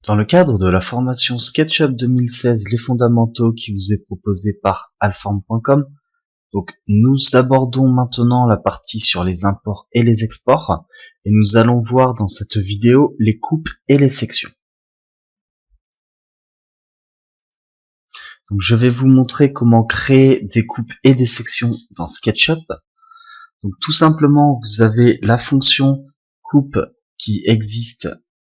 Dans le cadre de la formation SketchUp 2016, les fondamentaux qui vous est proposée par Alform.com, donc nous abordons maintenant la partie sur les imports et les exports, et nous allons voir dans cette vidéo les coupes et les sections. Donc je vais vous montrer comment créer des coupes et des sections dans SketchUp. Donc tout simplement, vous avez la fonction coupe qui existe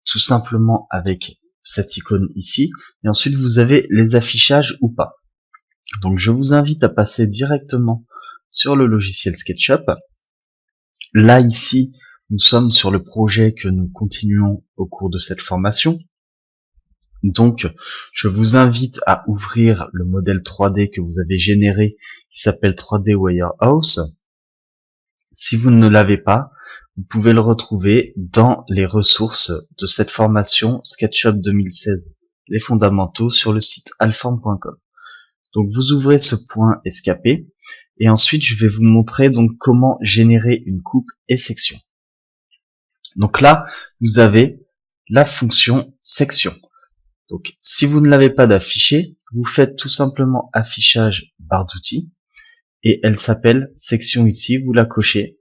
tout simplement avec cette icône ici, et ensuite vous avez les affichages ou pas. Donc je vous invite à passer directement sur le logiciel SketchUp. Là ici, nous sommes sur le projet que nous continuons au cours de cette formation. Donc je vous invite à ouvrir le modèle 3D que vous avez généré qui s'appelle 3D Warehouse. Si vous ne l'avez pas, vous pouvez le retrouver dans les ressources de cette formation SketchUp 2016, les fondamentaux, sur le site alform.com. Donc vous ouvrez ce point escapé et ensuite je vais vous montrer donc comment générer une coupe et section. Donc là, vous avez la fonction section. Donc si vous ne l'avez pas d'affiché, vous faites tout simplement affichage barre d'outils et elle s'appelle section ici, vous la cochez,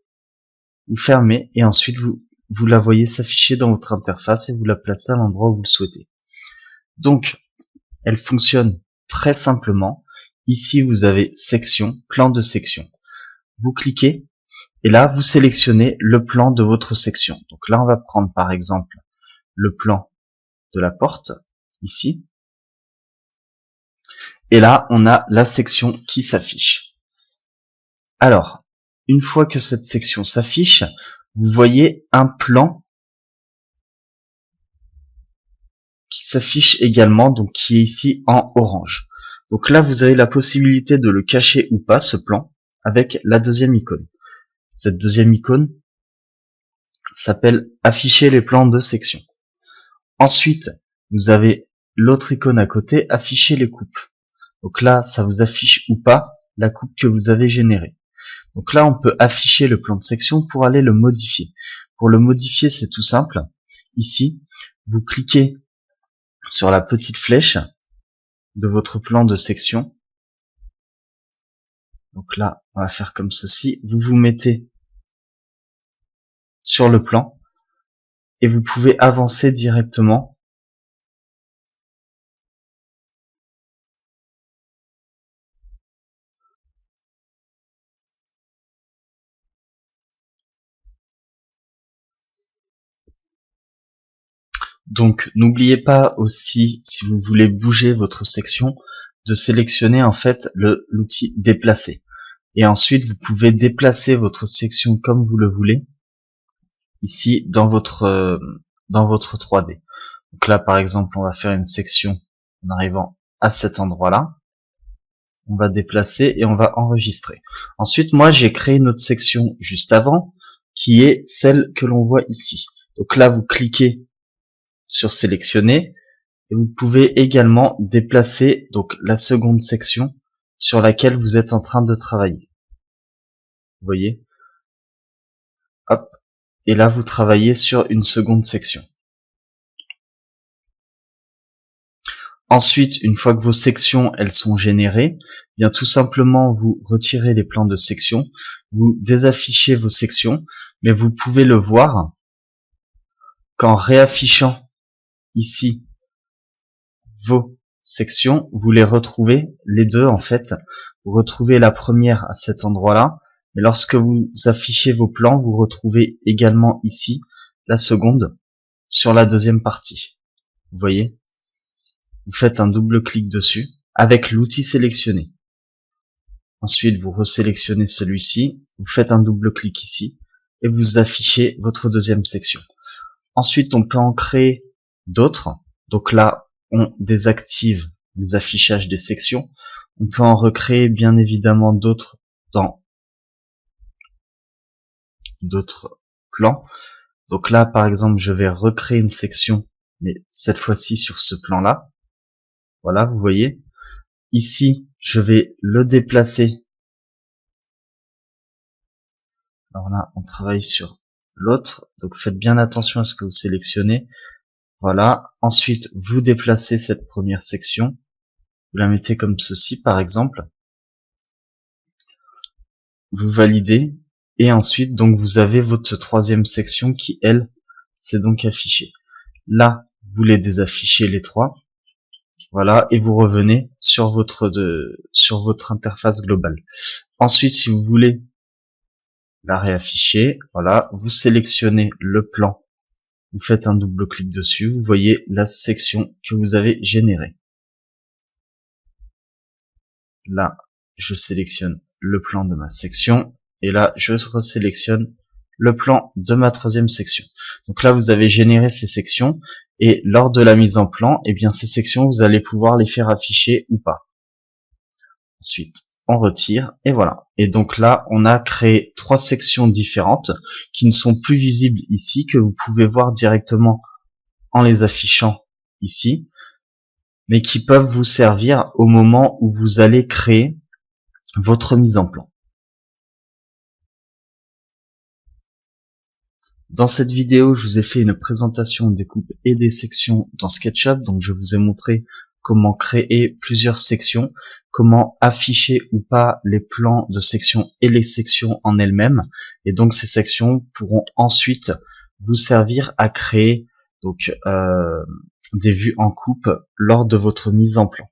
vous fermez et ensuite vous la voyez s'afficher dans votre interface et vous la placez à l'endroit où vous le souhaitez. Donc elle fonctionne très simplement. Ici vous avez section, plan de section. Vous cliquez et là vous sélectionnez le plan de votre section. Donc là on va prendre par exemple le plan de la porte ici. Et là on a la section qui s'affiche. Alors, une fois que cette section s'affiche, vous voyez un plan qui s'affiche également, donc qui est ici en orange. Donc là, vous avez la possibilité de le cacher ou pas, ce plan, avec la deuxième icône. Cette deuxième icône s'appelle afficher les plans de section. Ensuite, vous avez l'autre icône à côté, afficher les coupes. Donc là, ça vous affiche ou pas la coupe que vous avez générée. Donc là, on peut afficher le plan de section pour aller le modifier. Pour le modifier, c'est tout simple. Ici, vous cliquez sur la petite flèche de votre plan de section. Donc là, on va faire comme ceci. Vous vous mettez sur le plan et vous pouvez avancer directement . Donc n'oubliez pas aussi, si vous voulez bouger votre section, de sélectionner en fait l'outil déplacer. Et ensuite vous pouvez déplacer votre section comme vous le voulez ici dans votre 3D. Donc là par exemple on va faire une section en arrivant à cet endroit là. On va déplacer et on va enregistrer. Ensuite moi j'ai créé une autre section juste avant qui est celle que l'on voit ici. Donc là vous cliquez sur sélectionner et vous pouvez également déplacer donc la seconde section sur laquelle vous êtes en train de travailler. Vous voyez, hop, et là vous travaillez sur une seconde section. Ensuite, une fois que vos sections elles sont générées, bien tout simplement vous retirez les plans de section, vous désaffichez vos sections, mais vous pouvez le voir qu'en réaffichant ici vos sections, vous les retrouvez, les deux en fait. Vous retrouvez la première à cet endroit-là, et lorsque vous affichez vos plans, vous retrouvez également ici la seconde sur la deuxième partie. Vous voyez, vous faites un double clic dessus avec l'outil sélectionné. Ensuite, vous resélectionnez celui-ci, vous faites un double clic ici et vous affichez votre deuxième section. Ensuite, on peut en créer d'autres. Donc là, on désactive les affichages des sections. On peut en recréer bien évidemment d'autres dans d'autres plans. Donc là, par exemple, je vais recréer une section, mais cette fois-ci sur ce plan-là. Voilà, vous voyez. Ici, je vais le déplacer. Alors là, on travaille sur l'autre. Donc faites bien attention à ce que vous sélectionnez. Voilà. Ensuite, vous déplacez cette première section. Vous la mettez comme ceci, par exemple. Vous validez. Et ensuite, donc, vous avez votre troisième section qui, elle, s'est donc affichée. Là, vous les désaffichez les trois. Voilà. Et vous revenez sur votre interface globale. Ensuite, si vous voulez la réafficher, voilà, vous sélectionnez le plan. Vous faites un double clic dessus, vous voyez la section que vous avez générée. Là, je sélectionne le plan de ma section et là, je resélectionne le plan de ma troisième section. Donc là, vous avez généré ces sections et lors de la mise en plan, eh bien ces sections, vous allez pouvoir les faire afficher ou pas. Ensuite, on retire et voilà. Et donc là, on a créé trois sections différentes qui ne sont plus visibles ici, que vous pouvez voir directement en les affichant ici, mais qui peuvent vous servir au moment où vous allez créer votre mise en plan. Dans cette vidéo, je vous ai fait une présentation des coupes et des sections dans SketchUp, donc je vous ai montré comment créer plusieurs sections, comment afficher ou pas les plans de sections et les sections en elles-mêmes, et donc ces sections pourront ensuite vous servir à créer donc des vues en coupe lors de votre mise en plan.